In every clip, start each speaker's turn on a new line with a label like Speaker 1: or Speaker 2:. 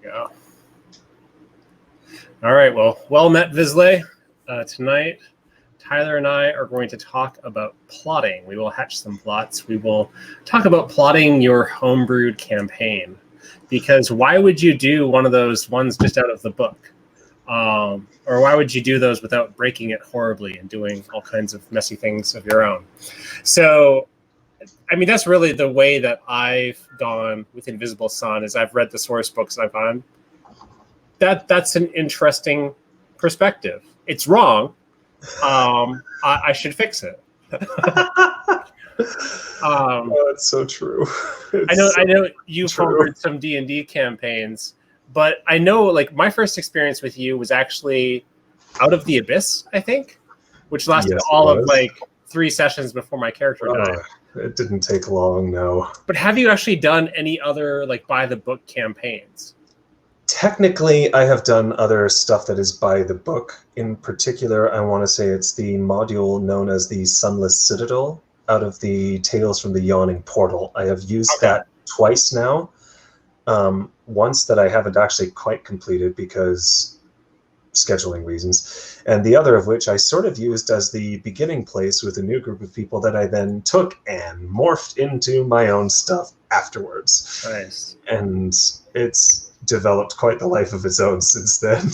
Speaker 1: Go. All right, well met, Vizsla. Tonight, Tyler and I are going to talk about plotting. We will hatch some plots. We will talk about plotting your homebrewed campaign. Because why would you do one of those ones just out of the book? Or why would you do those without breaking it horribly and doing all kinds of messy things of your own? So, I mean, that's really the way that I've gone with Invisible Sun, is I've read the source books and I've gone, that's an interesting perspective. It's wrong. I should fix it.
Speaker 2: It's so true.
Speaker 1: I know you've homebrewed some D&D campaigns, but I know like my first experience with you was actually Out of the Abyss, I think, which lasted of like 3 sessions before my character died.
Speaker 2: It didn't take long, no.
Speaker 1: But have you actually done any other like by the book campaigns?
Speaker 2: Technically, I have done other stuff that is by the book. In particular, I want to say it's the module known as the Sunless Citadel out of the Tales from the Yawning Portal. I have used that twice now. Once that I haven't actually quite completed because scheduling reasons, and the other of which I sort of used as the beginning place with a new group of people that I then took and morphed into my own stuff afterwards.
Speaker 1: Nice.
Speaker 2: And it's developed quite the life of its own since then.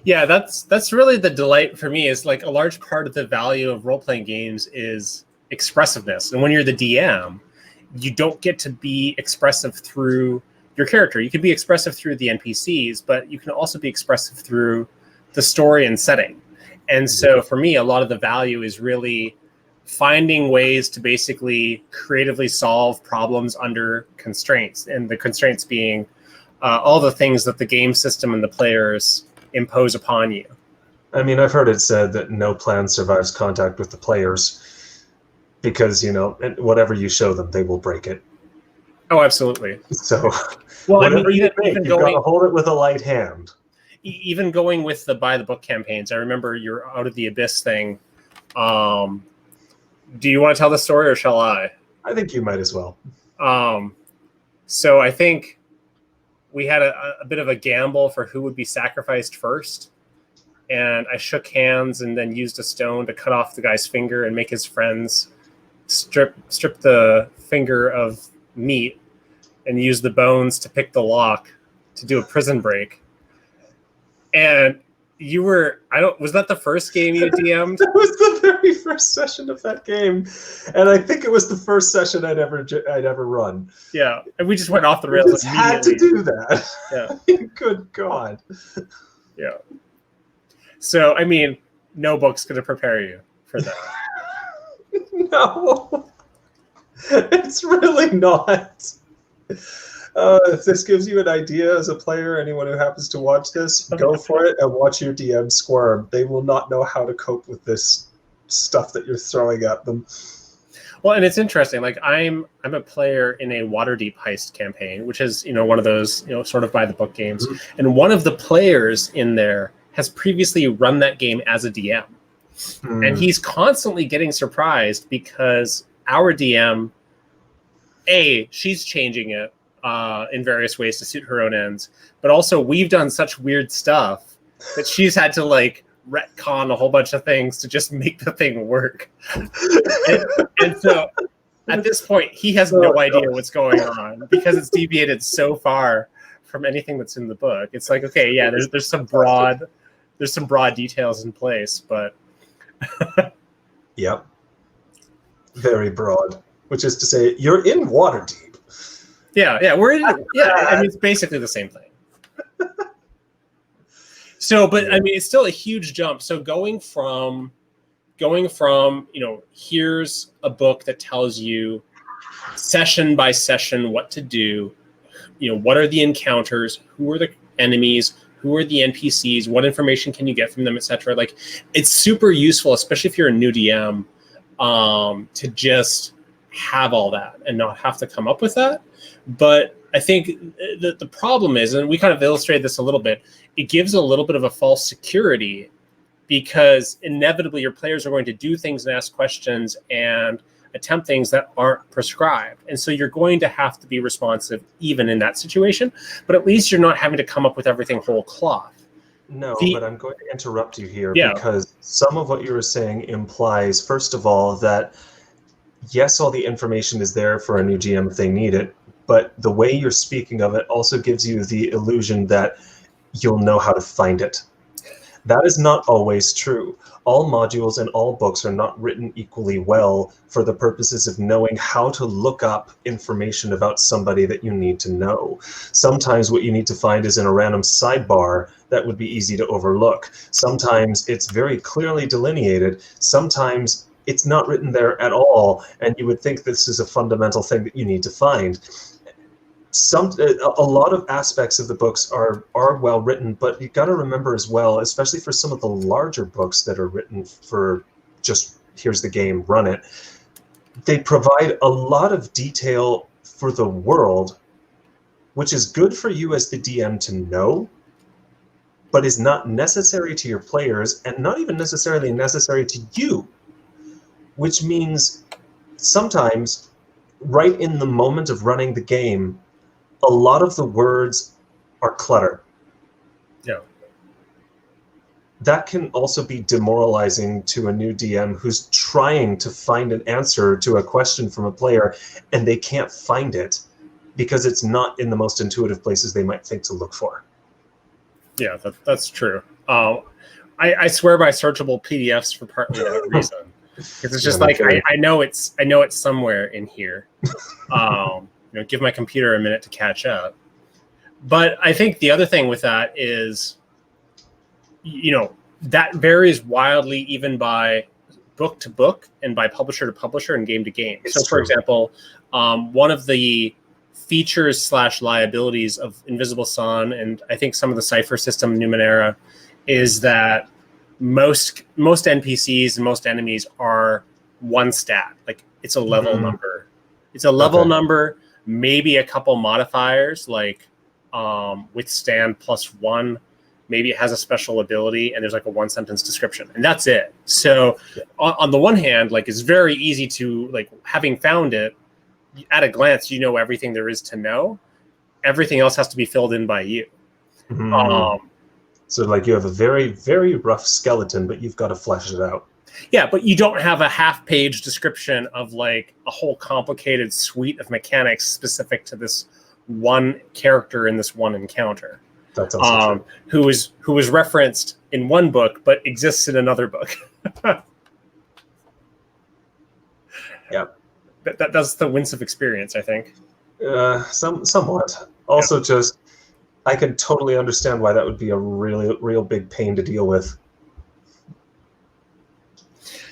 Speaker 1: Yeah, that's really the delight for me, is like a large part of the value of role-playing games is expressiveness. And when you're the DM, you don't get to be expressive through your character. You can be expressive through the NPCs, but you can also be expressive through the story and setting. And so for me, a lot of the value is really finding ways to basically creatively solve problems under constraints, and the constraints being all the things that the game system and the players impose upon you.
Speaker 2: I mean, I've heard it said that no plan survives contact with the players because, you know, whatever you show them, they will break it.
Speaker 1: Oh, absolutely.
Speaker 2: So
Speaker 1: well,
Speaker 2: whatever you make, you've got to hold it with a light hand.
Speaker 1: Even going with the by the book campaigns, I remember your Out of the Abyss thing. Do you want to tell the story or shall I?
Speaker 2: I think you might as well.
Speaker 1: So I think we had a bit of a gamble for who would be sacrificed first. And I shook hands and then used a stone to cut off the guy's finger and make his friends strip the finger of meat and use the bones to pick the lock to do a prison break. And you were, was that the first game you DM'd?
Speaker 2: That was the very first session of that game. And I think it was the first session I'd ever run.
Speaker 1: Yeah. And we just went off the rails.
Speaker 2: We just had to do that.
Speaker 1: Yeah.
Speaker 2: Good God.
Speaker 1: Yeah. So, I mean, no book's going to prepare you for that.
Speaker 2: No. It's really not. If this gives you an idea as a player, anyone who happens to watch this, go for it and watch your DM squirm. They will not know how to cope with this stuff that you're throwing at them.
Speaker 1: Well, and it's interesting. Like I'm a player in a Waterdeep heist campaign, which is, you know, one of those, you know, sort of by the book games. Mm-hmm. And one of the players in there has previously run that game as a DM. Mm. And he's constantly getting surprised because our DM, she's changing it in various ways to suit her own ends, but also we've done such weird stuff that she's had to like retcon a whole bunch of things to just make the thing work. and so at this point, he has no idea what's going on because it's deviated so far from anything that's in the book. It's like, okay, yeah, there's some broad details in place, but
Speaker 2: yep, very broad. Which is to say, you're in Waterdeep.
Speaker 1: Yeah, we're in. Yeah, I mean, it's basically the same thing. So, but I mean, it's still a huge jump. So going from, you know, here's a book that tells you session by session what to do. You know, what are the encounters? Who are the enemies? Who are the NPCs? What information can you get from them, etc. Like, it's super useful, especially if you're a new DM, to just have all that and not have to come up with that. But I think the problem is, and we kind of illustrated this a little bit, it gives a little bit of a false security because inevitably your players are going to do things and ask questions and attempt things that aren't prescribed. And so you're going to have to be responsive even in that situation, but at least you're not having to come up with everything whole cloth.
Speaker 2: No, but I'm going to interrupt you here because some of what you were saying implies, first of all, that yes, all the information is there for a new GM if they need it, but the way you're speaking of it also gives you the illusion that you'll know how to find it. That is not always true. All modules and all books are not written equally well for the purposes of knowing how to look up information about somebody that you need to know. Sometimes what you need to find is in a random sidebar that would be easy to overlook. Sometimes it's very clearly delineated. Sometimes it's not written there at all, and you would think this is a fundamental thing that you need to find. A lot of aspects of the books are well written, but you got to remember as well, especially for some of the larger books that are written for just here's the game, run it. They provide a lot of detail for the world, which is good for you as the DM to know, but is not necessary to your players and not even necessarily necessary to you, which means sometimes right in the moment of running the game, a lot of the words are clutter.
Speaker 1: Yeah.
Speaker 2: That can also be demoralizing to a new DM who's trying to find an answer to a question from a player and they can't find it because it's not in the most intuitive places they might think to look for.
Speaker 1: Yeah, that's true. I swear by searchable PDFs for partly that reason. Because it's just I know it's somewhere in here. Give my computer a minute to catch up. But I think the other thing with that is, that varies wildly even by book to book and by publisher to publisher and game to game. So, for example, one of the features/liabilities of Invisible Sun and I think some of the Cypher system, Numenera, is that most NPCs and most enemies are one stat. Like it's a level number. It's a level number. Maybe a couple modifiers like withstand +1. Maybe it has a special ability and there's like a 1-sentence description and that's it. So on the one hand, like it's very easy to like having found it at a glance, you know everything there is to know. Everything else has to be filled in by you.
Speaker 2: So like you have a very, very rough skeleton, but you've got to flesh it out.
Speaker 1: Yeah, but you don't have a half-page description of like a whole complicated suite of mechanics specific to this one character in this one encounter.
Speaker 2: That's also
Speaker 1: true. Who was referenced in one book but exists in another book.
Speaker 2: Yeah,
Speaker 1: that's the Winsome experience, I think.
Speaker 2: Somewhat. Also, just I can totally understand why that would be a real big pain to deal with.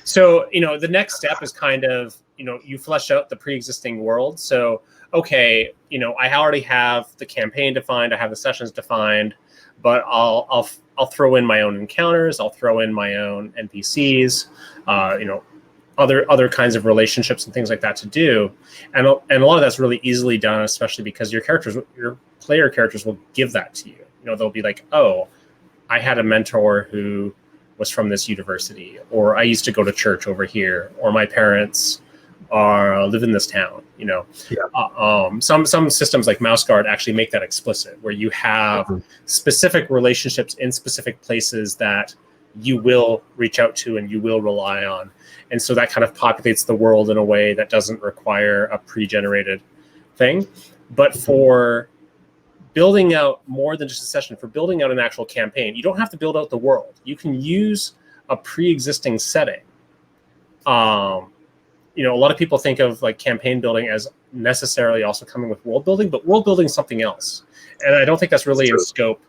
Speaker 1: So, the next step is kind of, you flesh out the pre-existing world. So, okay, I already have the campaign defined, I have the sessions defined, but I'll throw in my own encounters, I'll throw in my own NPCs, other kinds of relationships and things like that to do. And a lot of that's really easily done, especially because your player characters will give that to you. They'll be like, oh, I had a mentor who was from this university, or I used to go to church over here, or my parents live in this town. Some systems like MouseGuard actually make that explicit, where you have specific relationships in specific places that you will reach out to and you will rely on. And so that kind of populates the world in a way that doesn't require a pre-generated thing. But for building out more than just a session, for building out an actual campaign, you don't have to build out the world. You can use a pre-existing setting. A lot of people think of like campaign building as necessarily also coming with world building, but world building is something else. And I don't think that's really in scope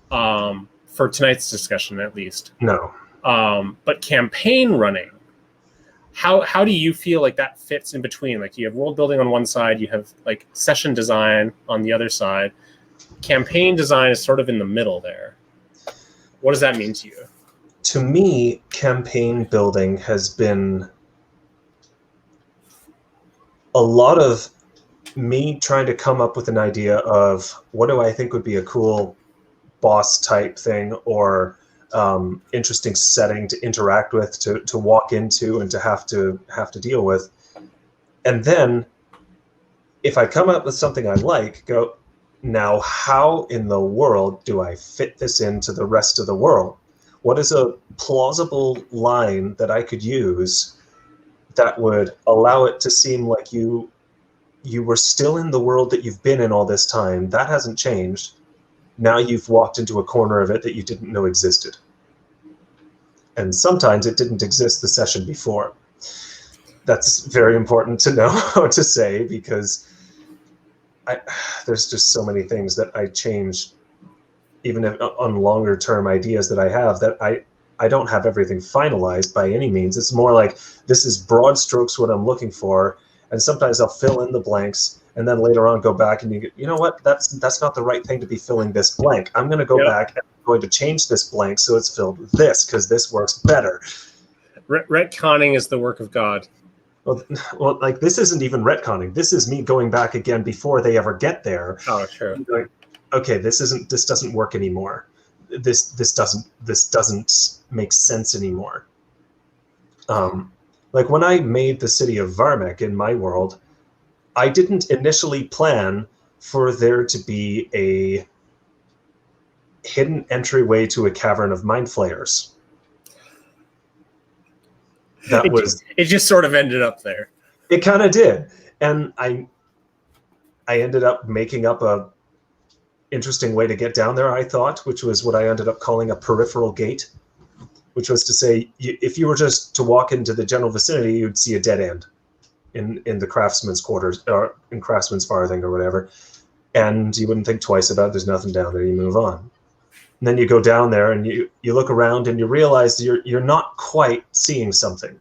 Speaker 1: for tonight's discussion, at least.
Speaker 2: No.
Speaker 1: But campaign running, how do you feel like that fits in between? Like you have world building on one side, you have like session design on the other side. Campaign design is sort of in the middle there. What does that mean to you?
Speaker 2: To me, campaign building has been a lot of me trying to come up with an idea of what do I think would be a cool boss type thing or interesting setting to interact with, to walk into and to have to deal with. And then if I come up with something I like, go, now how in the world do I fit this into the rest of the world? What is a plausible line that I could use that would allow it to seem like you were still in the world that you've been in all this time? That hasn't changed. Now you've walked into a corner of it that you didn't know existed. And sometimes it didn't exist the session before. That's very important to know how to say, because there's just so many things that I change, even if, on longer term ideas that I have, that I don't have everything finalized by any means. It's more like, this is broad strokes what I'm looking for, and sometimes I'll fill in the blanks, and then later on go back and you know what, that's not the right thing to be filling this blank. I'm going to go back and I'm going to change this blank so it's filled with this, because this works better.
Speaker 1: Retconning is the work of God.
Speaker 2: Well, like, this isn't even retconning. This is me going back again before they ever get there.
Speaker 1: Oh, sure.
Speaker 2: Like, okay, this doesn't work anymore. This doesn't make sense anymore. Like, when I made the city of Varmek in my world, I didn't initially plan for there to be a hidden entryway to a cavern of mind flayers.
Speaker 1: It just sort of ended up there.
Speaker 2: It kind of did, and I ended up making up a interesting way to get down there, I thought, which was what I ended up calling a peripheral gate, which was to say, if you were just to walk into the general vicinity, you'd see a dead end in the craftsman's quarters, or in craftsman's farthing or whatever, and you wouldn't think twice about it. There's nothing down there. You move on. And then you go down there and you look around and you realize you're not quite seeing something.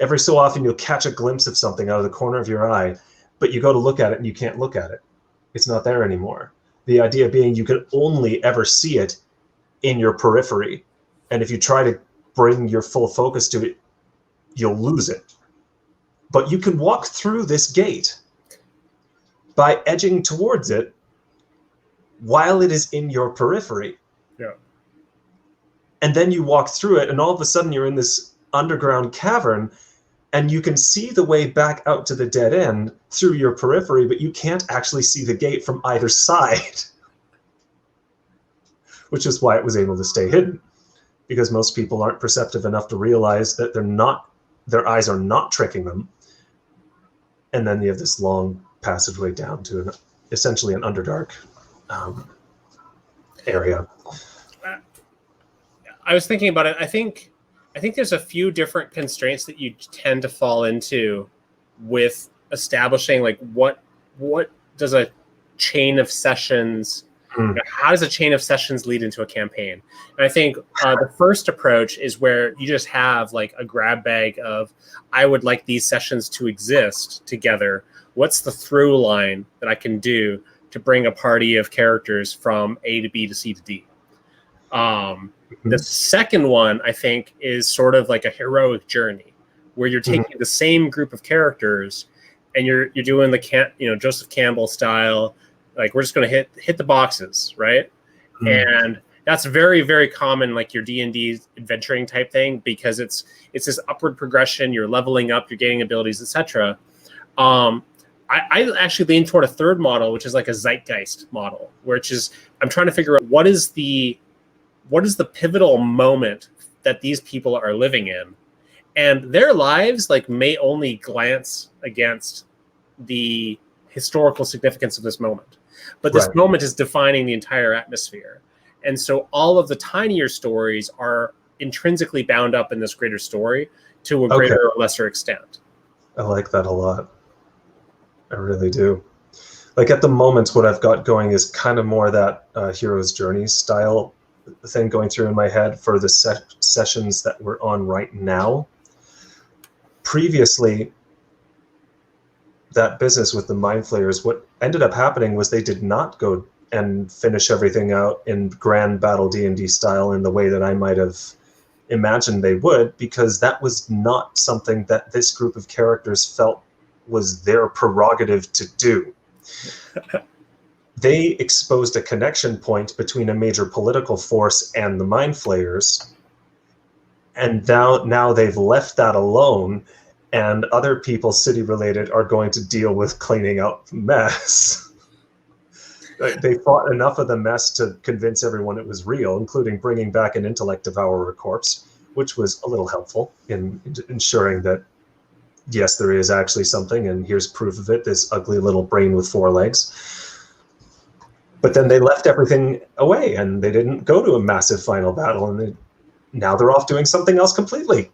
Speaker 2: Every so often you'll catch a glimpse of something out of the corner of your eye, but you go to look at it and you can't look at it. It's not there anymore. The idea being you can only ever see it in your periphery. And if you try to bring your full focus to it, you'll lose it. But you can walk through this gate by edging towards it while it is in your periphery.
Speaker 1: Yeah.
Speaker 2: And then you walk through it, and all of a sudden you're in this underground cavern, and you can see the way back out to the dead end through your periphery, but you can't actually see the gate from either side, which is why it was able to stay hidden, because most people aren't perceptive enough to realize that their eyes are not tricking them. And then you have this long passageway down to essentially an Underdark area.
Speaker 1: I was thinking about it. I think there's a few different constraints that you tend to fall into with establishing, like, what does a chain of sessions, how does a chain of sessions lead into a campaign? And I think the first approach is where you just have like a grab bag of, I would like these sessions to exist together. What's the through line that I can do to bring a party of characters from A to B to C to D? The second one, I think, is sort of like a heroic journey, where you're taking the same group of characters and you're doing the Joseph Campbell style, like, we're just going to hit the boxes, right? And that's very, very common, like your D&D adventuring type thing, because it's this upward progression. You're leveling up, you're gaining abilities, etc. I actually lean toward a third model, which is like a zeitgeist model, which is, I'm trying to figure out what is the pivotal moment that these people are living in, and their lives like may only glance against the historical significance of this moment, but this moment is defining the entire atmosphere. And so all of the tinier stories are intrinsically bound up in this greater story to a greater or lesser extent.
Speaker 2: I like that a lot. I really do. Like, at the moment, what I've got going is kind of more that hero's journey style thing going through in my head for the sessions that we're on right now. Previously, that business with the Mind Flayers, what ended up happening was they did not go and finish everything out in grand battle D&D style in the way that I might have imagined they would, because that was not something that this group of characters felt was their prerogative to do. They exposed a connection point between a major political force and the Mind Flayers, and now they've left that alone, and other people, city-related, are going to deal with cleaning up mess. They fought enough of the mess to convince everyone it was real, including bringing back an intellect devourer corpse, which was a little helpful in ensuring that, yes, there is actually something, and here's proof of it, this ugly little brain with 4 legs. But then they left everything away, and they didn't go to a massive final battle, and now they're off doing something else completely.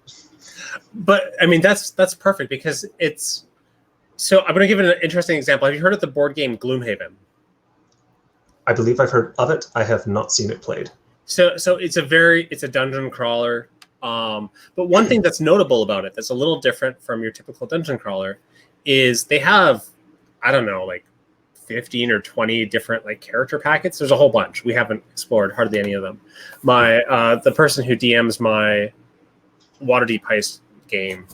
Speaker 1: But I mean, that's perfect, because it's. So I'm going to give an interesting example. Have you heard of the board game Gloomhaven?
Speaker 2: I believe I've heard of it. I have not seen it played.
Speaker 1: So it's a dungeon crawler. But one thing that's notable about it, that's a little different from your typical dungeon crawler, is they have, I don't know, like 15 or 20 different like character packets. There's a whole bunch. We haven't explored hardly any of them. The person who DMs my Waterdeep Heist game,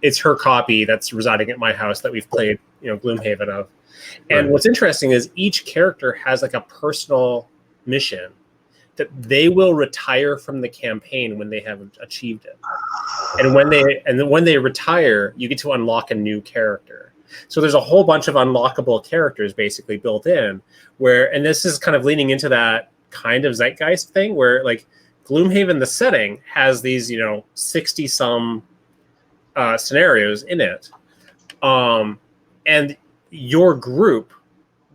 Speaker 1: it's her copy that's residing at my house that we've played, Gloomhaven of. And what's interesting is each character has like a personal mission that they will retire from the campaign when they have achieved it. And when they retire, you get to unlock a new character. So there's a whole bunch of unlockable characters basically built in and this is kind of leaning into that kind of zeitgeist thing where like Gloomhaven, the setting, has these, 60 some scenarios in it. And your group,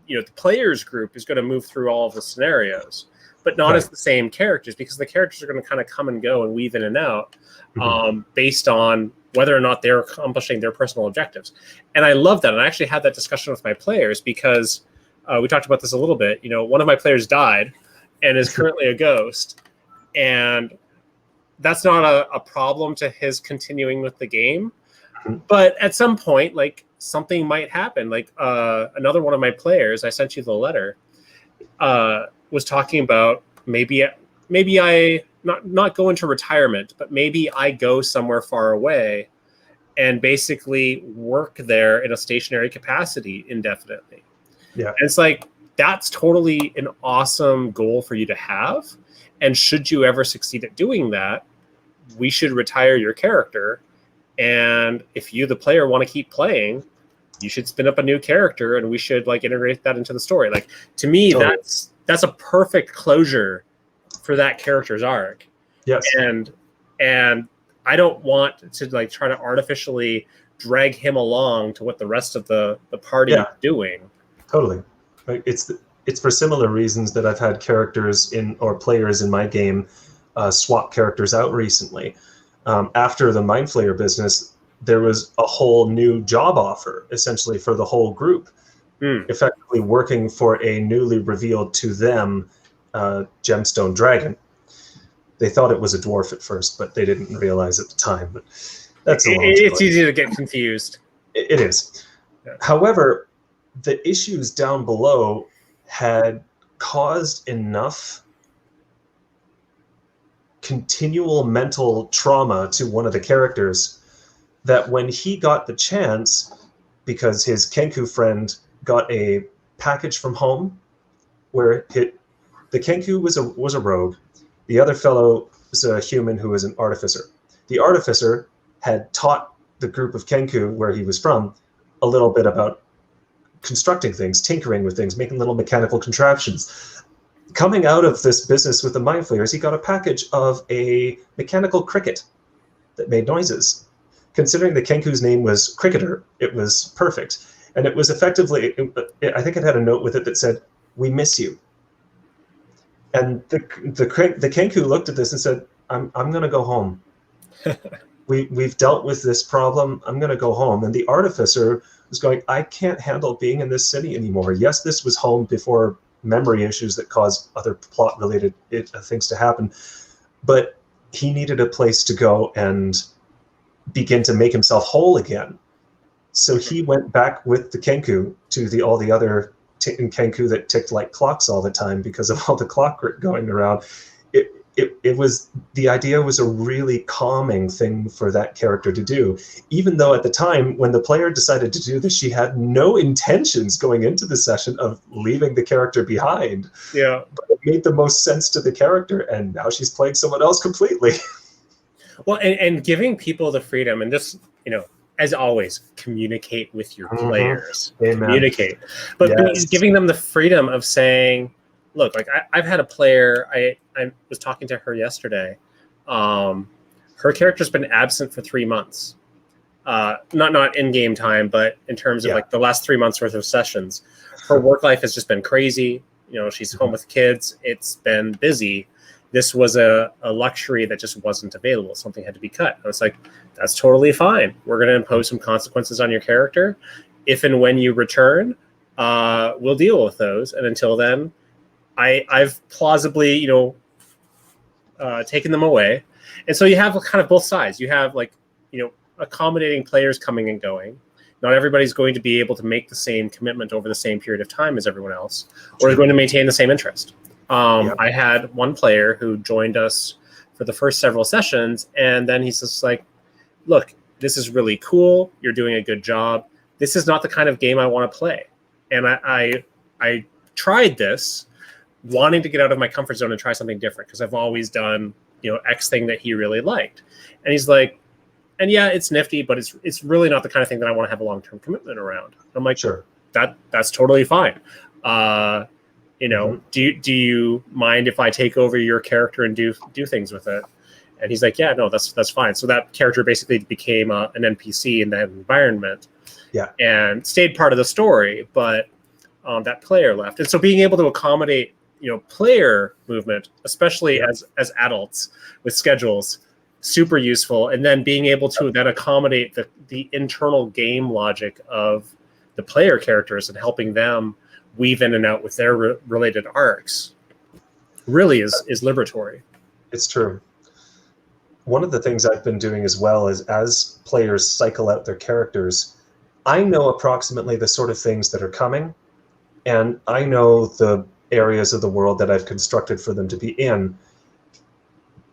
Speaker 1: the players group is going to move through all of the scenarios, but not as the same characters, because the characters are going to kind of come and go and weave in and out based on whether or not they're accomplishing their personal objectives. And I love that. And I actually had that discussion with my players because we talked about this a little bit. One of my players died and is currently a ghost. And that's not a problem to his continuing with the game. But at some point, like, something might happen. Like another one of my players, I sent you the letter, was talking about maybe I not go into retirement, but maybe I go somewhere far away and basically work there in a stationary capacity indefinitely. Yeah. And it's like, that's totally an awesome goal for you to have. And should you ever succeed at doing that, we should retire your character. And if you, the player, want to keep playing, you should spin up a new character and we should like integrate that into the story. Like, to me, that's a perfect closure for that character's arc. Yes. And I don't want to like try to artificially drag him along to what the rest of the party is doing.
Speaker 2: Totally. Like, it's for similar reasons that I've had characters or players in my game swap characters out recently. After the Mind Flayer business, there was a whole new job offer, essentially, for the whole group, effectively working for a newly revealed to them gemstone dragon. They thought it was a dwarf at first, but they didn't realize at the time. But that's
Speaker 1: it's easy to get confused.
Speaker 2: It is. Yeah. However, the issues down below had caused enough continual mental trauma to one of the characters that when he got the chance, because his Kenku friend got a package from home where the Kenku was a rogue, the other fellow was a human who was an artificer. The artificer had taught the group of Kenku where he was from a little bit about constructing things, tinkering with things, making little mechanical contraptions. Coming out of this business with the Mind Flayers, he got a package of a mechanical cricket that made noises. Considering the Kenku's name was Cricketer, it was perfect. And it was effectively, I think it had a note with it that said, "We miss you." And the Kenku looked at this and said, I'm going to go home. We've dealt with this problem. I'm going to go home. And the artificer was going, I can't handle being in this city anymore. Yes, this was home before memory issues that caused other plot-related things to happen. But he needed a place to go and begin to make himself whole again. So he went back with the Kenku to all the other Kenku that ticked like clocks all the time because of all the clockwork going around. The idea was a really calming thing for that character to do, even though at the time when the player decided to do this, she had no intentions going into the session of leaving the character behind. Yeah, but it made the most sense to the character, and now she's playing someone else completely.
Speaker 1: Well, and giving people the freedom and just, as always, communicate with your players.
Speaker 2: Amen.
Speaker 1: Communicate. But
Speaker 2: Yes.
Speaker 1: giving them the freedom of saying, look, like I've had a player, I was talking to her yesterday. Her character's been absent for 3 months. Not in-game time, but in terms of like the last 3 months worth of sessions. Her work life has just been crazy. She's home with kids. It's been busy. This was a luxury that just wasn't available. Something had to be cut. I was like, that's totally fine. We're going to impose some consequences on your character. If and when you return, we'll deal with those. And until then, I've plausibly, taken them away. And so you have kind of both sides. You have accommodating players coming and going. Not everybody's going to be able to make the same commitment over the same period of time as everyone else, or is going to maintain the same interest. I had one player who joined us for the first several sessions, and then he's just like, look, this is really cool. You're doing a good job. This is not the kind of game I want to play. And I tried this, wanting to get out of my comfort zone and try something different, because I've always done, X thing that he really liked. And he's like, and yeah, it's nifty, but it's really not the kind of thing that I want to have a long-term commitment around. I'm like,
Speaker 2: sure,
Speaker 1: that's totally fine. Do you mind if I take over your character and do things with it? And he's like, yeah, no, that's fine. So that character basically became an NPC in that environment, and stayed part of the story. But that player left, and so being able to accommodate player movement, especially as adults with schedules, super useful. And then being able to then accommodate the internal game logic of the player characters and helping them weave in and out with their related arcs really is liberatory.
Speaker 2: It's true. One of the things I've been doing as well is, as players cycle out their characters, I know approximately the sort of things that are coming, and I know the areas of the world that I've constructed for them to be in.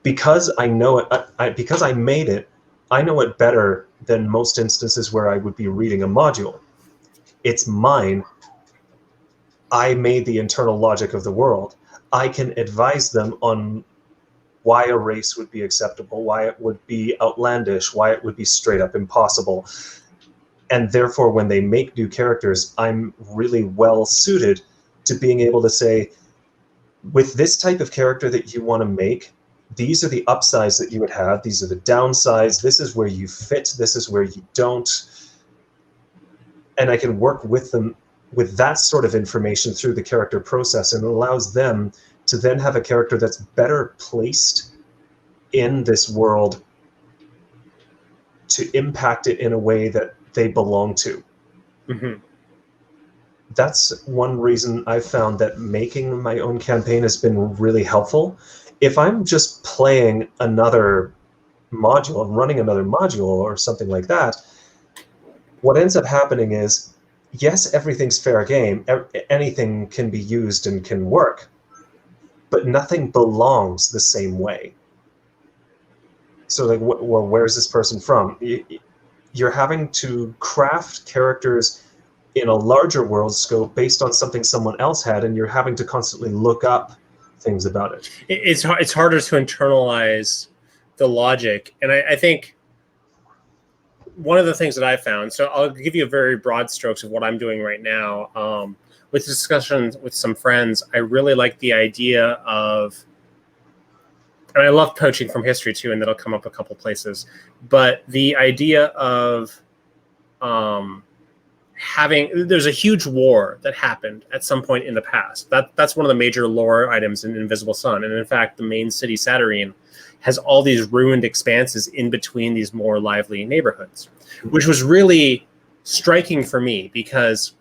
Speaker 2: Because I know it, because I made it, I know it better than most instances where I would be reading a module. It's mine. I made the internal logic of the world. I can advise them on why a race would be acceptable, why it would be outlandish, why it would be straight up impossible. And therefore, when they make new characters, I'm really well suited to being able to say, with this type of character that you want to make, these are the upsides that you would have. These are the downsides. This is where you fit. This is where you don't. And I can work with them with that sort of information through the character process, and it allows them to then have a character that's better placed in this world to impact it in a way that they belong to.
Speaker 1: Mm-hmm.
Speaker 2: That's one reason I've found that making my own campaign has been really helpful. If I'm just playing another module, running another module or something like that, what ends up happening is, yes, everything's fair game. Anything can be used and can work, but nothing belongs the same way. So like, well, where's this person from? You're having to craft characters in a larger world scope based on something someone else had, and you're having to constantly look up things about it.
Speaker 1: It's harder to internalize the logic. And I think one of the things that I found, so I'll give you a very broad strokes of what I'm doing right now. With discussions with some friends, I really like the idea of, and I love poaching from history too, and that'll come up a couple places, but the idea of there's a huge war that happened at some point in the past. That's one of the major lore items in Invisible Sun. And in fact, the main city, Satyrine, has all these ruined expanses in between these more lively neighborhoods, which was really striking for me because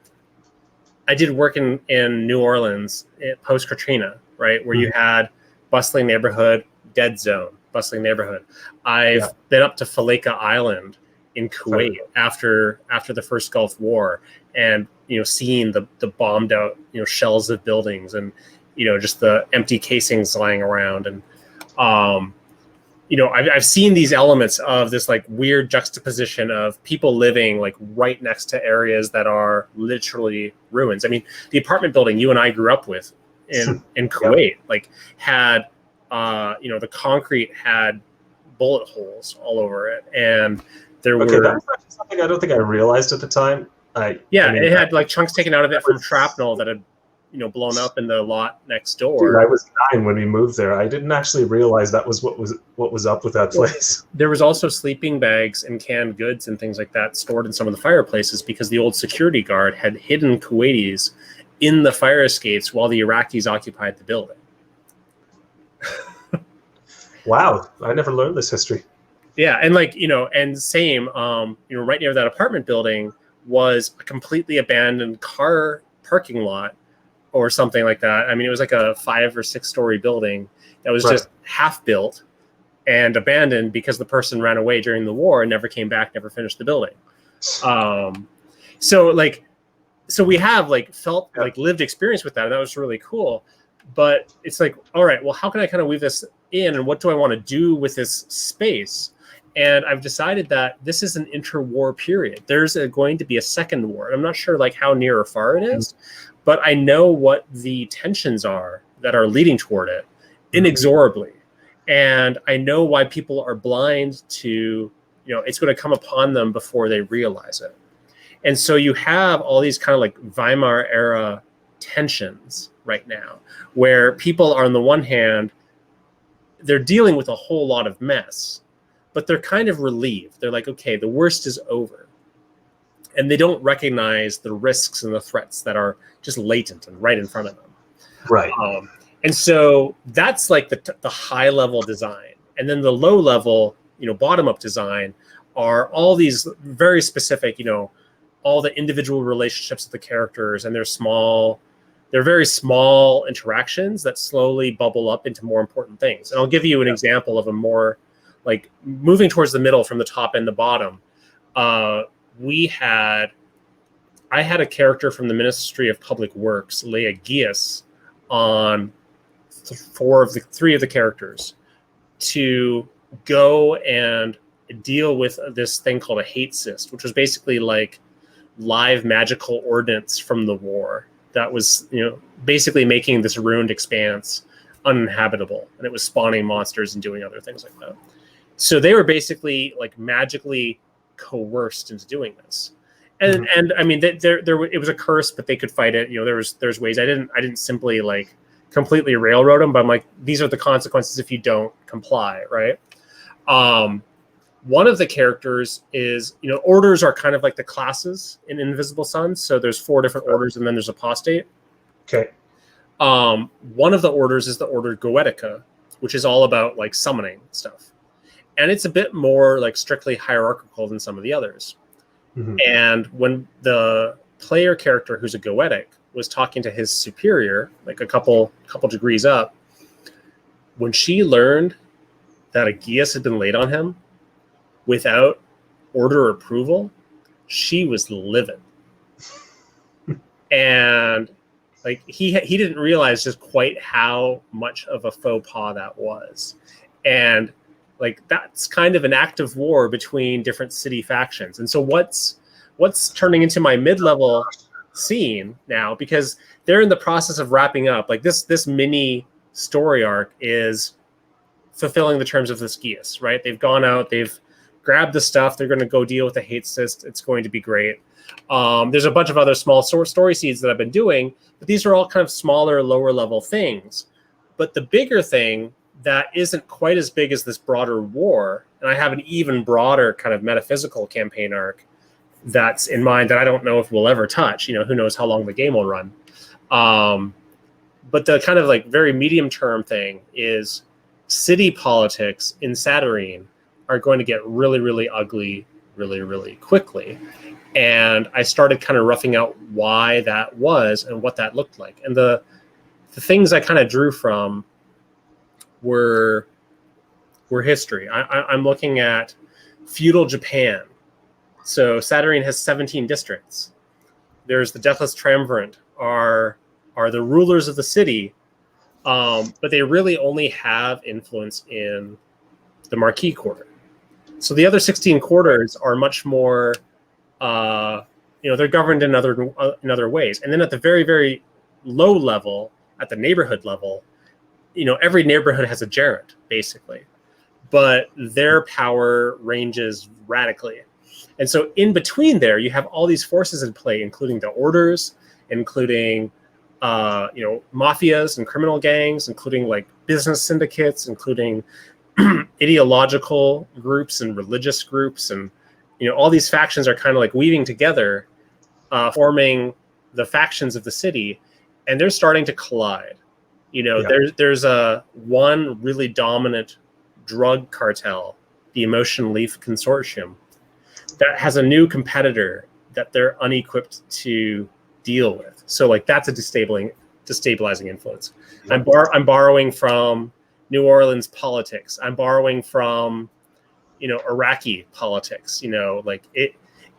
Speaker 1: I did work in New Orleans post-Katrina, right, where you had bustling neighborhood, dead zone, bustling neighborhood. I've been up to Faleka Island in Kuwait after the first Gulf War, and seeing the bombed out shells of buildings, and just the empty casings lying around, and I've seen these elements of this like weird juxtaposition of people living like right next to areas that are literally ruins. I mean, the apartment building you and I grew up with in Kuwait like had the concrete had bullet holes all over it, and there
Speaker 2: Okay,
Speaker 1: were
Speaker 2: that was actually something I don't think I realized at the time.
Speaker 1: it had like chunks taken out of it from shrapnel that had blown up in the lot next door.
Speaker 2: Dude, I was 9 when we moved there. I didn't actually realize that was what was up with that place.
Speaker 1: There was also sleeping bags and canned goods and things like that stored in some of the fireplaces because the old security guard had hidden Kuwaitis in the fire escapes while the Iraqis occupied the building.
Speaker 2: Wow, I never learned this history.
Speaker 1: Yeah, and and same, right near that apartment building was a completely abandoned car parking lot or something like that. I mean, it was like a 5 or 6 story building that was just half built and abandoned because the person ran away during the war and never came back, never finished the building. So we have felt lived experience with that, and that was really cool. But it's like, all right, well, how can I kind of weave this in, and what do I want to do with this space? And I've decided that this is an interwar period. There's going to be a second war. I'm not sure how near or far it is, but I know what the tensions are that are leading toward it inexorably. And I know why people are blind to, it's going to come upon them before they realize it. And so you have all these kind of Weimar era tensions right now, where people are, on the one hand, they're dealing with a whole lot of mess, but they're kind of relieved. They're like, okay, the worst is over. And they don't recognize the risks and the threats that are just latent and right in front of them.
Speaker 2: Right.
Speaker 1: And so that's the high level design. And then the low level, bottom up design are all these very specific, all the individual relationships of the characters, and they're very small interactions that slowly bubble up into more important things. And I'll give you an example of a more moving towards the middle from the top and the bottom. I had a character from the Ministry of Public Works lay a geas on 3 of the characters to go and deal with this thing called a hate cyst, which was basically live magical ordnance from the war that was, basically making this ruined expanse uninhabitable, and it was spawning monsters and doing other things like that. So they were basically magically coerced into doing this. And and I mean, there it was a curse, but they could fight it. There's ways. I didn't simply completely railroad them, but I'm these are the consequences if you don't comply, right? One of the characters is, orders are kind of like the classes in Invisible Suns. So there's 4 different orders, and then there's apostate.
Speaker 2: Okay.
Speaker 1: One of the orders is the Order Goetica, which is all about summoning stuff. And it's a bit more strictly hierarchical than some of the others. Mm-hmm. And when the player character who's a Goetic was talking to his superior, a couple degrees up, when she learned that a geas had been laid on him without order approval, she was livid. And he didn't realize just quite how much of a faux pas that was. And that's kind of an active war between different city factions. And so what's turning into my mid-level scene now, because they're in the process of wrapping up, this mini story arc is fulfilling the terms of this geas, right? They've gone out, they've grabbed the stuff, they're going to go deal with the hate cyst. It's going to be great. There's a bunch of other small story seeds that I've been doing, but these are all kind of smaller, lower level things. But the bigger thing that isn't quite as big as this broader war, and I have an even broader kind of metaphysical campaign arc that's in mind that I don't know if we'll ever touch. Who knows how long the game will run. But the kind of very medium term thing is city politics in Satyrine are going to get really, really ugly really, really quickly. And I started kind of roughing out why that was and what that looked like. And the things I kind of drew from were history. I'm looking at feudal Japan. So Satyrine has 17 districts. There's the Deathless Triumvirate are the rulers of the city, but they really only have influence in the Marquis Quarter. So the other 16 quarters are much more, they're governed in other ways. And then at the very, very low level, at the neighborhood level, every neighborhood has a gerent, basically. but their power ranges radically. And so in between there, you have all these forces in play, including the orders, including mafias and criminal gangs, including like business syndicates, including ideological groups and religious groups, and all these factions are kind of like weaving together, forming the factions of the city, and they're starting to collide. There's a one really dominant drug cartel, the Emotion Leaf Consortium, that has a new competitor that they're unequipped to deal with. So like that's a destabilizing influence. Yep. I'm borrowing from New Orleans politics. I'm borrowing from Iraqi politics.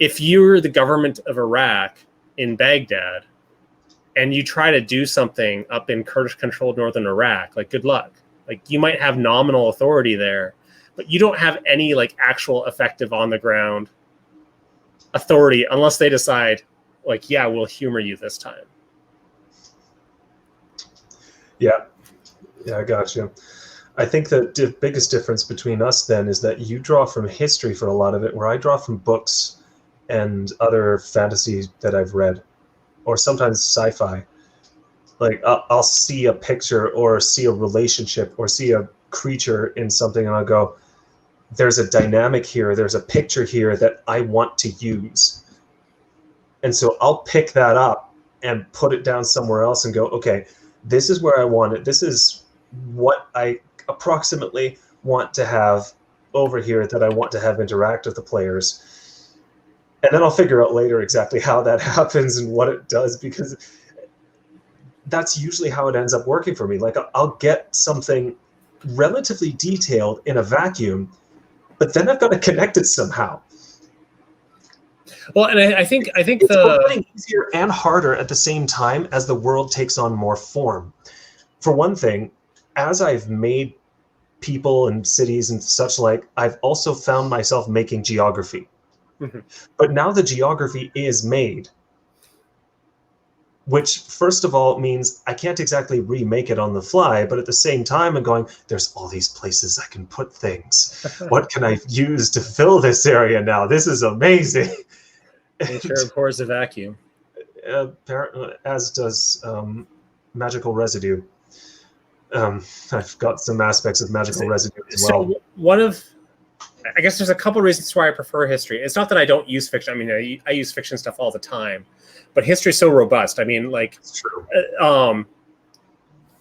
Speaker 1: If you're the government of Iraq in Baghdad and you try to do something up in Kurdish-controlled northern Iraq, like good luck. Like you might have nominal authority there, but you don't have any like actual effective on the ground authority unless they decide like, yeah, we'll humor you this time.
Speaker 2: Yeah, I got you. I think the biggest difference between us then is that you draw from history for a lot of it, where I draw from books and other fantasy that I've read, or sometimes sci-fi. Like I'll see a picture or see a relationship or see a creature in something and I'll go, there's a dynamic here, there's a picture here that I want to use. And so I'll pick that up and put it down somewhere else and go, okay, this is where I want it. This is what I approximately want to have over here that I want to have interact with the players. And then I'll figure out later exactly how that happens and what it does, because that's usually how it ends up working for me. Like I'll get something relatively detailed in a vacuum, but then I've got to connect it somehow.
Speaker 1: Well, and I think
Speaker 2: it's getting easier and harder at the same time as the world takes on more form. For one thing, as I've made people and cities and such like, I've also found myself making geography. Mm-hmm. But now the geography is made, which first of all means I can't exactly remake it on the fly, but at the same time I'm going, there's all these places I can put things. What can I use to fill this area now? This is amazing.
Speaker 1: Nature abhors a vacuum.
Speaker 2: As does magical residue. I've got some aspects of magical residue as well.
Speaker 1: So I guess there's a couple reasons why I prefer history. It's not that I don't use fiction. I mean, I use fiction stuff all the time, but history is so robust. I mean, like,
Speaker 2: it's true.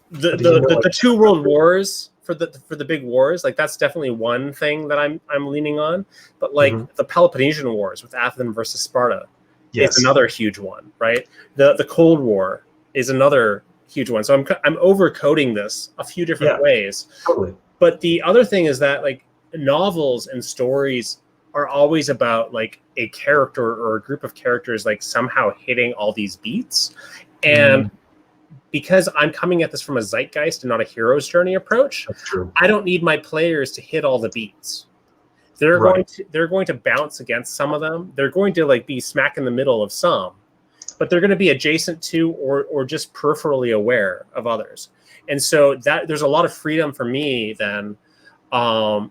Speaker 1: The two world wars for the big wars, like that's definitely one thing that I'm leaning on. But like the Peloponnesian Wars with Athens versus Sparta, is another huge one, right? The Cold War is another huge one. So I'm overcoding this a few different ways.
Speaker 2: Totally.
Speaker 1: But the other thing is that like novels and stories are always about like a character or a group of characters like somehow hitting all these beats. And because I'm coming at this from a zeitgeist and not a hero's journey approach,
Speaker 2: that's true.
Speaker 1: I don't need my players to hit all the beats. They're going to bounce against some of them. They're going to like be smack in the middle of some, but they're going to be adjacent to or just peripherally aware of others. And so that there's a lot of freedom for me then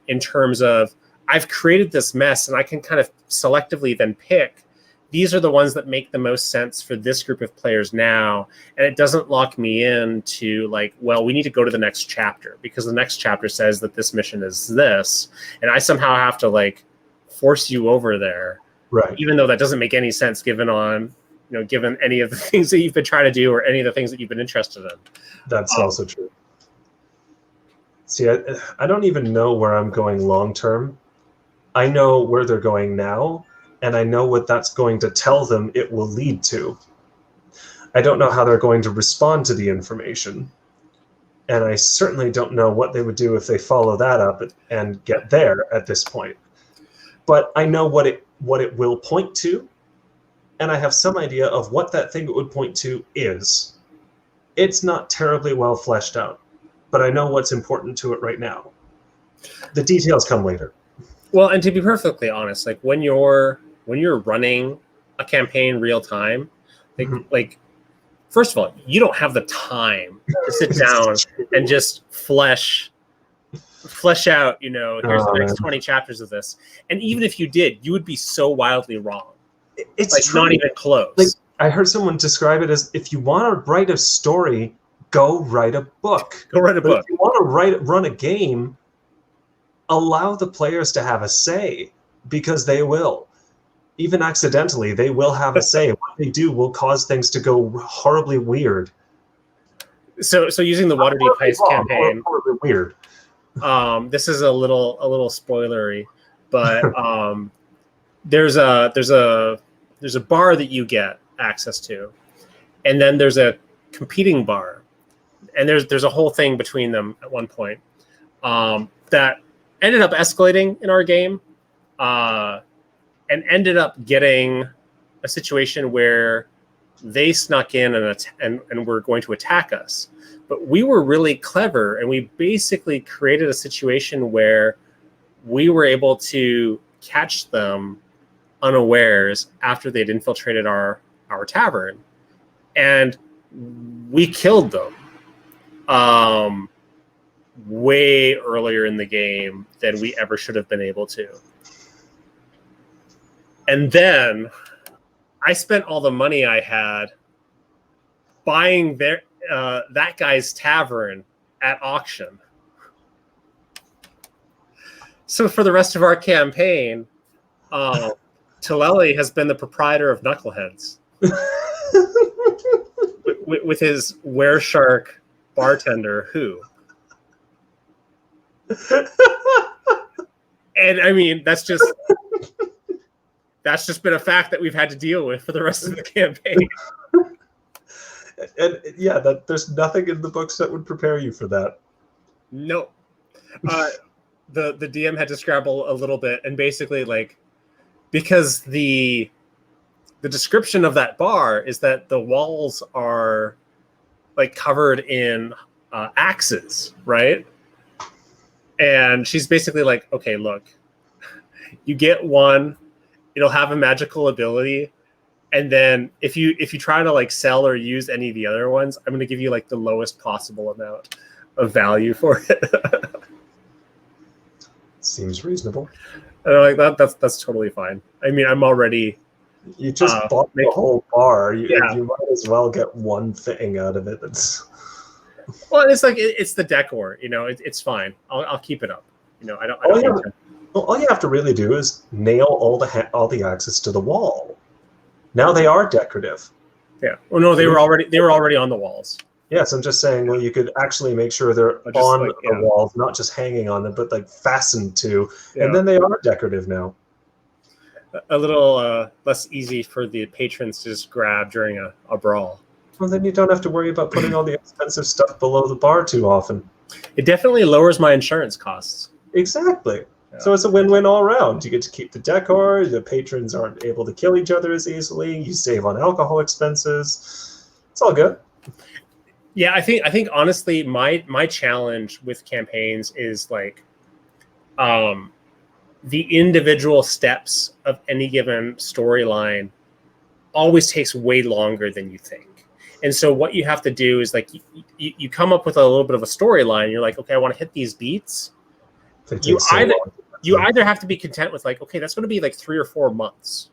Speaker 1: in terms of I've created this mess and I can kind of selectively then pick these are the ones that make the most sense for this group of players now. And it doesn't lock me into like, well, we need to go to the next chapter because the next chapter says that this mission is this. And I somehow have to like force you over there.
Speaker 2: Right.
Speaker 1: Even though that doesn't make any sense given any of the things that you've been trying to do or any of the things that you've been interested in.
Speaker 2: That's also true. See, I don't even know where I'm going long term. I know where they're going now, and I know what that's going to tell them it will lead to. I don't know how they're going to respond to the information. And I certainly don't know what they would do if they follow that up and get there at this point. But I know what it will point to, and I have some idea of what that thing it would point to is. It's not terribly well fleshed out, but I know what's important to it right now. The details come later.
Speaker 1: Well, and to be perfectly honest, like when you're running a campaign real time, like first of all, you don't have the time to sit down and just flesh flesh out, you know, here's the next
Speaker 2: man.
Speaker 1: 20 chapters of this. And even if you did, you would be so wildly wrong.
Speaker 2: It's
Speaker 1: like
Speaker 2: true.
Speaker 1: not even close.
Speaker 2: Like, I heard someone describe it as, if you want to write a story, go write a book.
Speaker 1: Go write a book.
Speaker 2: If you want to run a game, allow the players to have a say, because they will. Even accidentally, they will have a say. What they do will cause things to go horribly weird.
Speaker 1: So using the Waterdeep Heist campaign,
Speaker 2: horribly weird.
Speaker 1: This is a little spoilery, but there's a bar that you get access to, and then there's a competing bar, and there's a whole thing between them at one point that ended up escalating in our game, and ended up getting a situation where they snuck in and were going to attack us. But we were really clever, and we basically created a situation where we were able to catch them unawares after they'd infiltrated our tavern, and we killed them way earlier in the game than we ever should have been able to. And then I spent all the money I had buying that guy's tavern at auction. So for the rest of our campaign, Tileli has been the proprietor of Knuckleheads with his wereshark bartender, who. And I mean, that's just been a fact that we've had to deal with for the rest of the campaign.
Speaker 2: And yeah, there's nothing in the books that would prepare you for that.
Speaker 1: No. The DM had to scrabble a little bit, and basically, like, because the description of that bar is that the walls are like covered in axes, right? And she's basically like, okay, look, you get one, it'll have a magical ability, and then if you try to like sell or use any of the other ones, I'm going to give you like the lowest possible amount of value for it.
Speaker 2: Seems reasonable.
Speaker 1: And I'm like, that's totally fine. I mean, I'm already.
Speaker 2: You just bought the whole bar. You might as well get one thing out of it.
Speaker 1: Well, it's like it's the decor. You know, it's fine. I'll keep it up. You know, I don't.
Speaker 2: All you have to really do is nail all the axes to the wall. Now they are decorative.
Speaker 1: Yeah. Well, no, they were already on the walls.
Speaker 2: Yes, I'm just saying. Well, you could actually make sure they're on the walls, not just hanging on them, but like fastened to, and then they are decorative now.
Speaker 1: A little less easy for the patrons to just grab during a brawl.
Speaker 2: Well, then you don't have to worry about putting all the expensive stuff below the bar too often.
Speaker 1: It definitely lowers my insurance costs.
Speaker 2: Exactly. Yeah. So it's a win-win all around. You get to keep the decor. The patrons aren't able to kill each other as easily. You save on alcohol expenses. It's all good.
Speaker 1: Yeah, I think honestly, my challenge with campaigns is like, the individual steps of any given storyline always takes way longer than you think. And so what you have to do is like you come up with a little bit of a storyline. You're like, okay, I want to hit these beats. You either have to be content with like, okay, that's going to be like 3 or 4 months.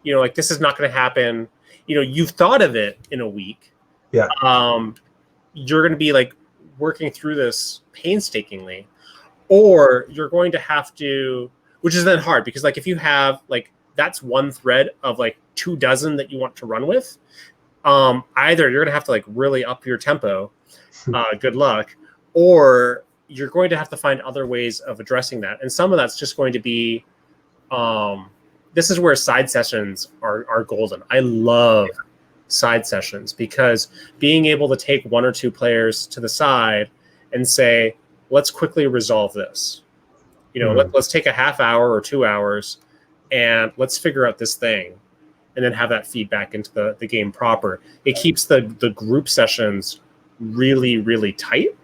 Speaker 1: You know, like this is not going to happen. You know, you've thought of it in a week.
Speaker 2: Yeah.
Speaker 1: You're going to be like working through this painstakingly, or you're going to have to, which is then hard because like if you have like that's one thread of like 24 that you want to run with, either you're going to have to like really up your tempo, good luck, or you're going to have to find other ways of addressing that. And some of that's just going to be, this is where side sessions are golden. I love side sessions because being able to take 1 or 2 players to the side and say, let's quickly resolve this. You know, let's take a half hour or 2 hours and let's figure out this thing and then have that feedback into the game proper. It keeps the group sessions really, really tight.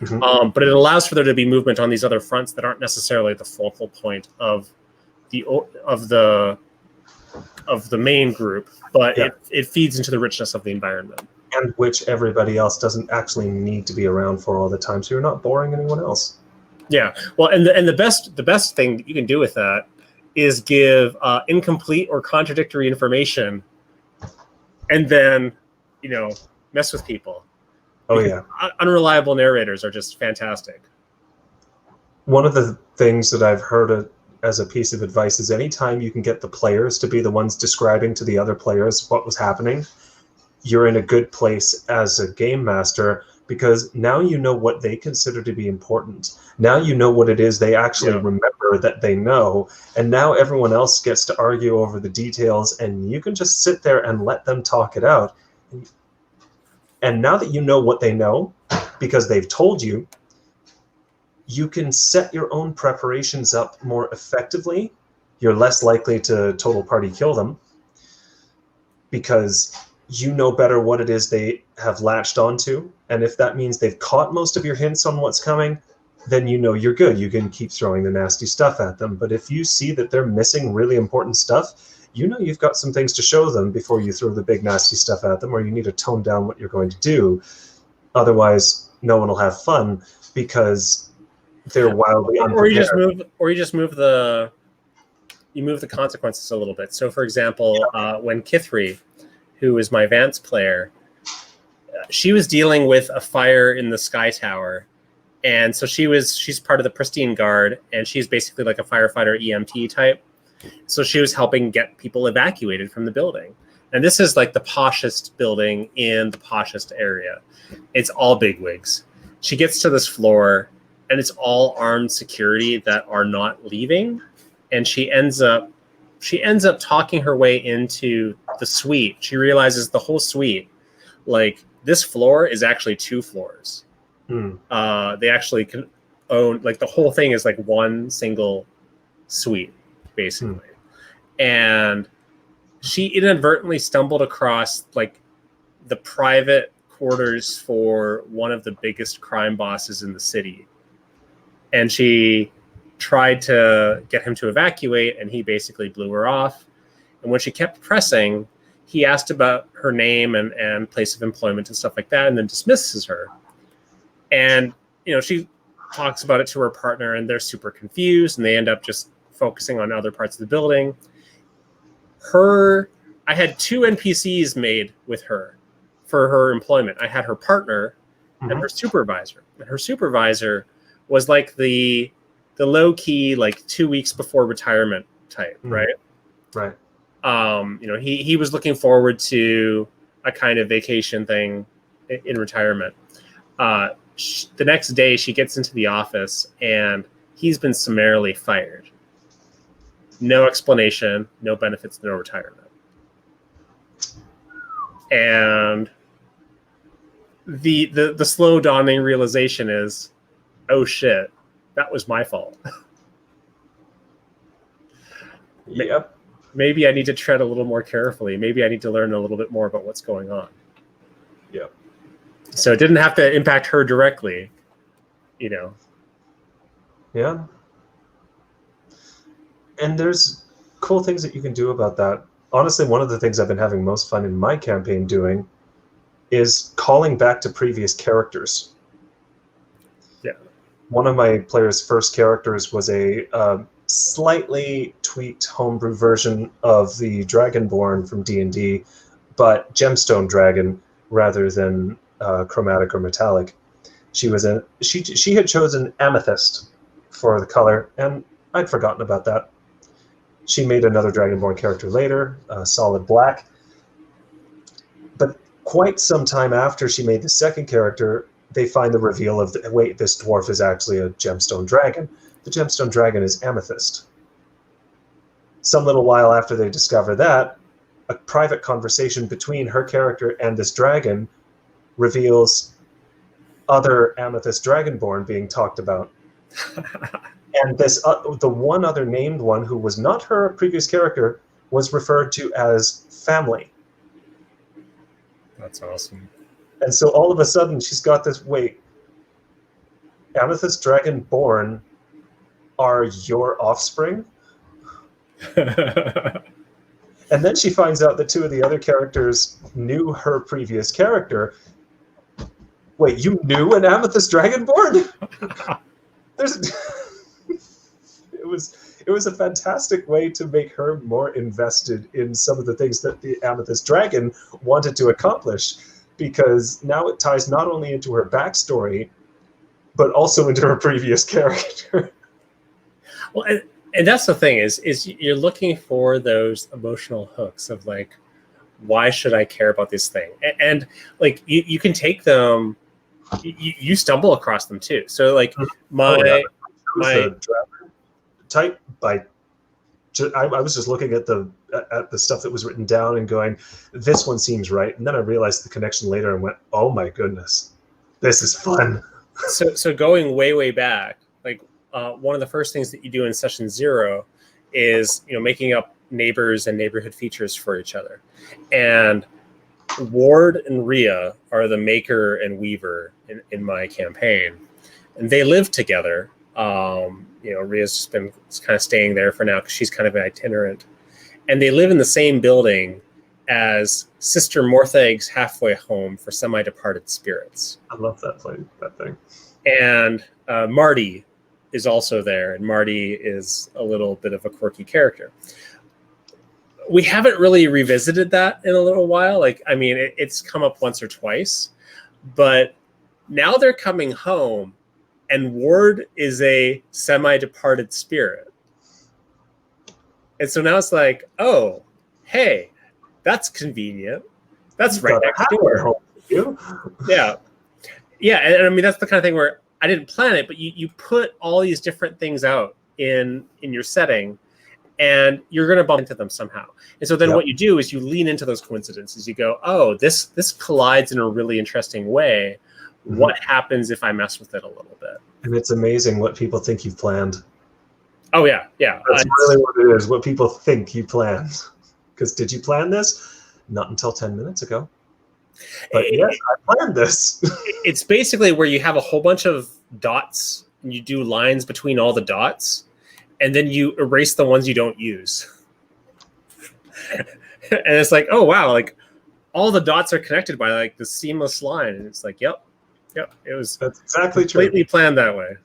Speaker 1: But it allows for there to be movement on these other fronts that aren't necessarily the focal point of the main group, but it feeds into the richness of the environment.
Speaker 2: And which everybody else doesn't actually need to be around for all the time, so you're not boring anyone else.
Speaker 1: Yeah. Well, and the best thing that you can do with that is give incomplete or contradictory information, and then mess with people.
Speaker 2: Oh
Speaker 1: Because
Speaker 2: yeah.
Speaker 1: unreliable narrators are just fantastic.
Speaker 2: One of the things that I've heard as a piece of advice is anytime you can get the players to be the ones describing to the other players what was happening, you're in a good place as a game master, because now you know what they consider to be important. Now you know what it is they actually remember that they know, and now everyone else gets to argue over the details, and you can just sit there and let them talk it out. And now that you know what they know, because they've told you, you can set your own preparations up more effectively. You're less likely to total party kill them, because you know better what it is they have latched onto. And if that means they've caught most of your hints on what's coming, then you know you're good. You can keep throwing the nasty stuff at them. But if you see that they're missing really important stuff, you know you've got some things to show them before you throw the big nasty stuff at them, or you need to tone down what you're going to do. Otherwise, no one will have fun, because they're wildly unprepared.
Speaker 1: Or you just move the consequences a little bit. So, for example, when Kithri, who is my Vance player, she was dealing with a fire in the Sky Tower, and so she's part of the Pristine Guard, and she's basically like a firefighter EMT type. So she was helping get people evacuated from the building. And this is like the poshest building in the poshest area. It's all bigwigs. She gets to this floor, and it's all armed security that are not leaving. And she ends up talking her way into the suite. She realizes the whole suite, like this floor is actually 2 floors. They actually can own, like the whole thing is like one single suite, basically. And she inadvertently stumbled across like the private quarters for one of the biggest crime bosses in the city. And she tried to get him to evacuate, and he basically blew her off. And when she kept pressing, he asked about her name and place of employment and stuff like that, and then dismisses her. And she talks about it to her partner, and they're super confused, and they end up just focusing on other parts of the building. I had 2 NPCs made with her for her employment. I had her partner and her supervisor. And her supervisor was like the low-key, like 2 weeks before retirement type, right?
Speaker 2: Right.
Speaker 1: He was looking forward to a kind of vacation thing in retirement. The next day, she gets into the office, and he's been summarily fired. No explanation, no benefits, no retirement. And the slow dawning realization is, oh shit, that was my fault.
Speaker 2: Yep.
Speaker 1: Maybe I need to tread a little more carefully. Maybe I need to learn a little bit more about what's going on.
Speaker 2: Yep.
Speaker 1: So it didn't have to impact her directly,
Speaker 2: Yeah. And there's cool things that you can do about that. Honestly, one of the things I've been having most fun in my campaign doing is calling back to previous characters.
Speaker 1: Yeah.
Speaker 2: One of my players' first characters was a slightly tweaked homebrew version of the Dragonborn from D&D, but gemstone dragon rather than chromatic or metallic. She had chosen amethyst for the color, and I'd forgotten about that. She made another Dragonborn character later, solid black. But quite some time after she made the second character, they find the reveal of, wait, this dwarf is actually a gemstone dragon. The gemstone dragon is amethyst. Some little while after they discover that, a private conversation between her character and this dragon reveals other amethyst dragonborn being talked about. And this the one other named one, who was not her previous character, was referred to as family.
Speaker 1: That's awesome.
Speaker 2: And so all of a sudden she's got this, wait, amethyst dragonborn are your offspring? And then she finds out that 2 of the other characters knew her previous character. Wait, you knew an amethyst dragonborn? there's it was a fantastic way to make her more invested in some of the things that the Amethyst Dragon wanted to accomplish, because now it ties not only into her backstory, but also into her previous character.
Speaker 1: Well, and that's the thing is you're looking for those emotional hooks of like, why should I care about this thing? And like you can take them, you stumble across them too. So like my
Speaker 2: type by. I was just looking at the stuff that was written down and going, this one seems right, and then I realized the connection later and went, oh my goodness, this is fun.
Speaker 1: So going way back, like one of the first things that you do in session 0 is making up neighbors and neighborhood features for each other, and Ward and Rhea are the maker and weaver in my campaign, and they live together. Rhea's just been kind of staying there for now because she's kind of an itinerant, and they live in the same building as Sister Morthaeg's halfway home for semi-departed spirits.
Speaker 2: I love that thing.
Speaker 1: And Marty is also there, and Marty is a little bit of a quirky character. We haven't really revisited that in a little while. Like, I mean, it's come up once or twice, but now they're coming home, and Ward is a semi-departed spirit. And so now it's like, oh, hey, that's convenient. That's right next door. Yeah. Yeah, and I mean, that's the kind of thing where I didn't plan it, but you put all these different things out in your setting, and you're going to bump into them somehow. And so then what you do is you lean into those coincidences. You go, oh, this collides in a really interesting way. Mm-hmm. What happens if I mess with it a little bit?
Speaker 2: And it's amazing what people think you've planned.
Speaker 1: Oh, yeah.
Speaker 2: That's really what it is, what people think you planned. Because did you plan this? Not until 10 minutes ago. But yes, I planned this.
Speaker 1: It's basically where you have a whole bunch of dots, and you do lines between all the dots, and then you erase the ones you don't use. And it's like, oh, wow, like all the dots are connected by like the seamless line. And it's like, yep. That's
Speaker 2: exactly
Speaker 1: completely planned that way.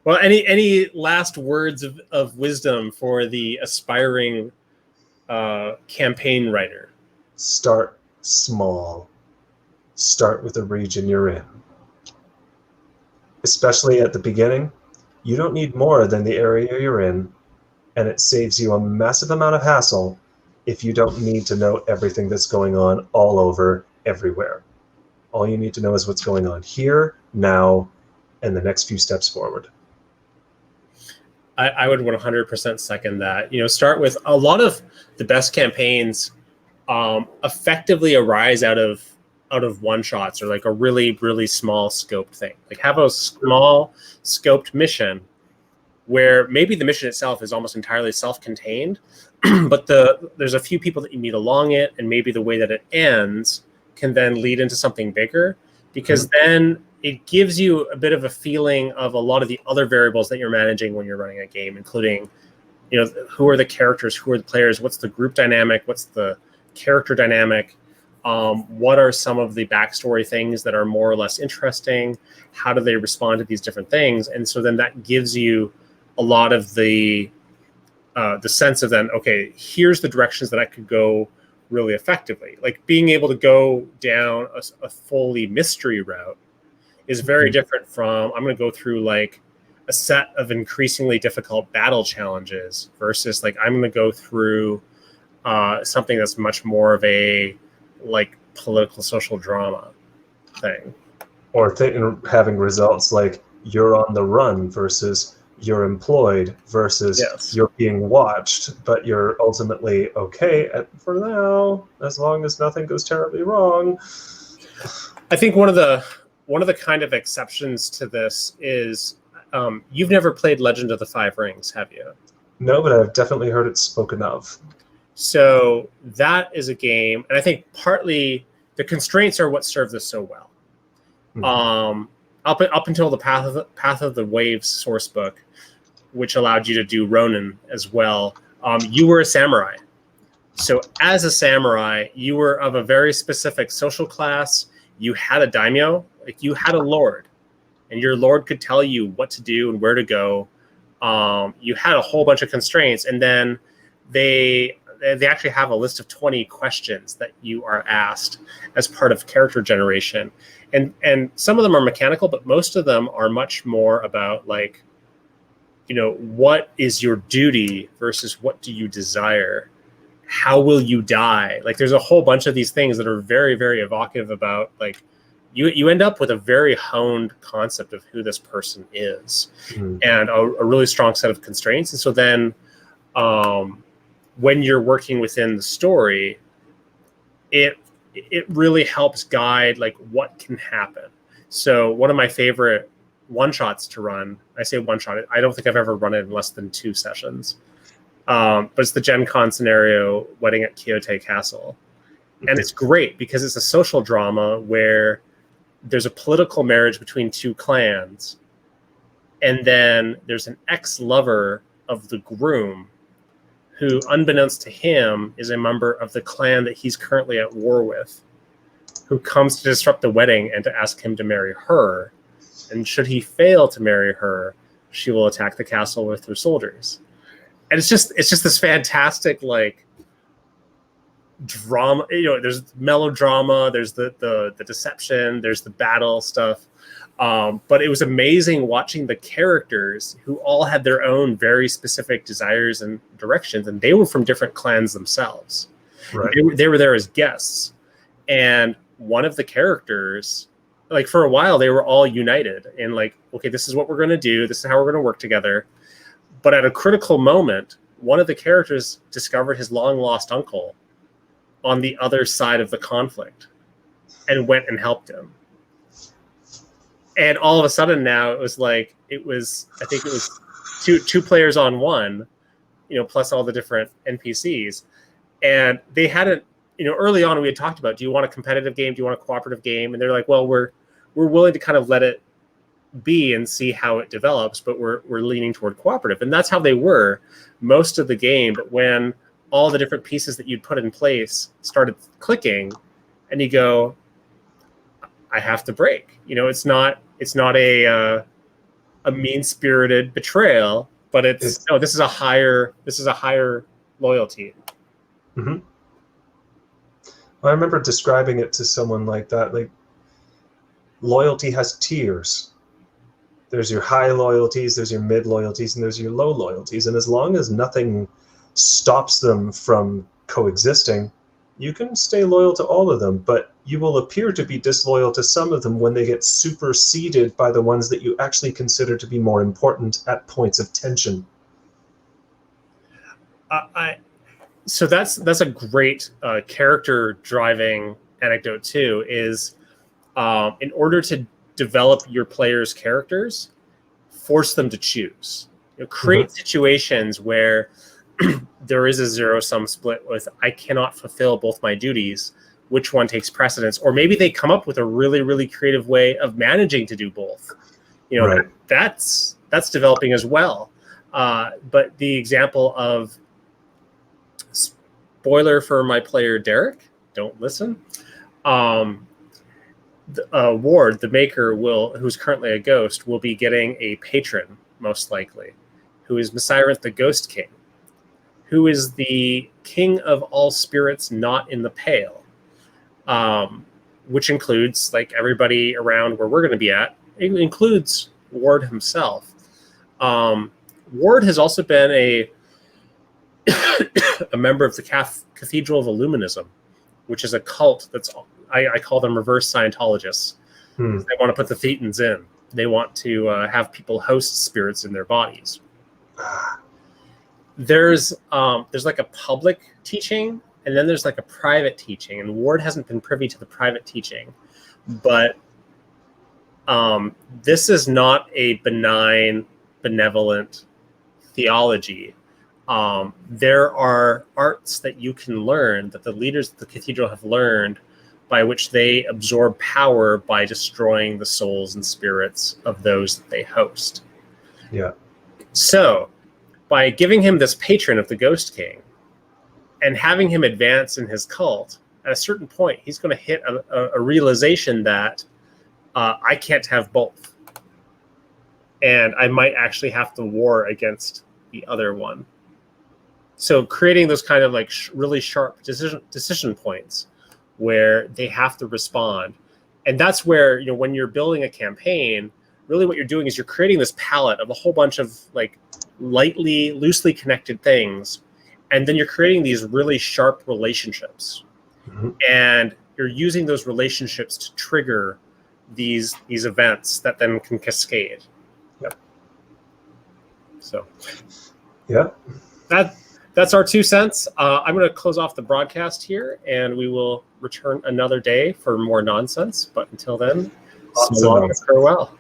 Speaker 1: Well, any last words of wisdom for the aspiring campaign writer?
Speaker 2: Start small. Start with the region you're in. Especially at the beginning, you don't need more than the area you're in, and it saves you a massive amount of hassle if you don't need to know everything that's going on all over, everywhere. All you need to know is what's going on here, now, and the next few steps forward.
Speaker 1: I would 100% second that. Start with a lot of the best campaigns effectively arise out of one-shots or like a really, really small scoped thing. Like have a small scoped mission where maybe the mission itself is almost entirely self-contained, but there's a few people that you meet along it, and maybe the way that it ends can then lead into something bigger, because then it gives you a bit of a feeling of a lot of the other variables that you're managing when you're running a game, including, who are the characters, who are the players, what's the group dynamic, what's the character dynamic, what are some of the backstory things that are more or less interesting, how do they respond to these different things, and so then that gives you a lot of the sense of then, okay, here's the directions that I could go really effectively. Like being able to go down a fully mystery route is very different from, I'm going to go through like a set of increasingly difficult battle challenges versus like I'm going to go through something that's much more of a like political social drama thing.
Speaker 2: Or having results like you're on the run versus you're employed versus you're being watched, but you're ultimately okay for now, as long as nothing goes terribly wrong.
Speaker 1: I think one of the kind of exceptions to this is you've never played Legend of the Five Rings, have you?
Speaker 2: No, but I've definitely heard it spoken of.
Speaker 1: So that is a game, and I think partly the constraints are what serve this so well. Up until the Path of the Waves source book, which allowed you to do Ronin as well, you were a samurai. So as a samurai, you were of a very specific social class. You had a daimyo, like you had a lord, and your lord could tell you what to do and where to go. You had a whole bunch of constraints, and then they actually have a list of 20 questions that you are asked as part of character generation, and some of them are mechanical, but most of them are much more about like, what is your duty versus what do you desire? How will you die? Like, there's a whole bunch of these things that are very, very evocative about like, you end up with a very honed concept of who this person is, and a really strong set of constraints. And so then when you're working within the story, it really helps guide like what can happen. So one of my favorite one-shots to run, I say one-shot, I don't think I've ever run it in less than 2 sessions, but it's the Gen Con scenario, Wedding at Kyoto Castle. And it's great because it's a social drama where there's a political marriage between 2 clans, and then there's an ex-lover of the groom who, unbeknownst to him, is a member of the clan that he's currently at war with, who comes to disrupt the wedding and to ask him to marry her. And should he fail to marry her, she will attack the castle with her soldiers. And it's just this fantastic like drama. There's melodrama, there's the deception, there's the battle stuff. But it was amazing watching the characters who all had their own very specific desires and directions, and they were from different clans themselves.
Speaker 2: Right.
Speaker 1: They were there as guests, and one of the characters, like for a while, they were all united in like, okay, this is what we're going to do. This is how we're going to work together. But at a critical moment, one of the characters discovered his long lost uncle on the other side of the conflict and went and helped him. And all of a sudden now I think it was two players on one, plus all the different NPCs. And they hadn't, early on we had talked about, do you want a competitive game? Do you want a cooperative game? And they're like, well, we're willing to kind of let it be and see how it develops, but we're leaning toward cooperative. And that's how they were most of the game. But when all the different pieces that you'd put in place started clicking, and you go, I have to break. It's not a mean-spirited betrayal, but this is a higher loyalty.
Speaker 2: Mm-hmm. I remember describing it to someone like that, like loyalty has tiers. There's your high loyalties, there's your mid loyalties, and there's your low loyalties. And as long as nothing stops them from coexisting, you can stay loyal to all of them, but you will appear to be disloyal to some of them when they get superseded by the ones that you actually consider to be more important at points of tension.
Speaker 1: So that's a great character driving anecdote too, is in order to develop your players' characters, force them to choose. Create situations where there is a zero-sum split with, I cannot fulfill both my duties, which one takes precedence? Or maybe they come up with a really, really creative way of managing to do both. Right. That's developing as well. But the example of, spoiler for my player Derek, don't listen. Ward, the maker, who's currently a ghost, will be getting a patron, most likely, who is Messyrant the Ghost King, who is the king of all spirits not in the pale, which includes like everybody around where we're going to be at. It includes Ward himself. Ward has also been a member of the Cathedral of Illuminism, which is a cult that's, I call them reverse Scientologists. They want to put the thetans in. They want to have people host spirits in their bodies. There's like a public teaching, and then there's like a private teaching, and Ward hasn't been privy to the private teaching, but this is not a benign, benevolent theology. There are arts that you can learn, that the leaders of the cathedral have learned, by which they absorb power by destroying the souls and spirits of those that they host.
Speaker 2: Yeah.
Speaker 1: So, by giving him this patron of the Ghost King and having him advance in his cult, at a certain point, he's going to hit a realization that I can't have both. and I might actually have to war against the other one. So creating those kind of like really sharp decision points where they have to respond. And that's where, when you're building a campaign, really what you're doing is you're creating this palette of a whole bunch of like loosely connected things. And then you're creating these really sharp relationships.
Speaker 2: Mm-hmm.
Speaker 1: And you're using those relationships to trigger these events that then can cascade.
Speaker 2: Yep.
Speaker 1: So
Speaker 2: yeah,
Speaker 1: that's our 2 cents. I'm going to close off the broadcast here, and we will return another day for more nonsense. But until then, so long and farewell.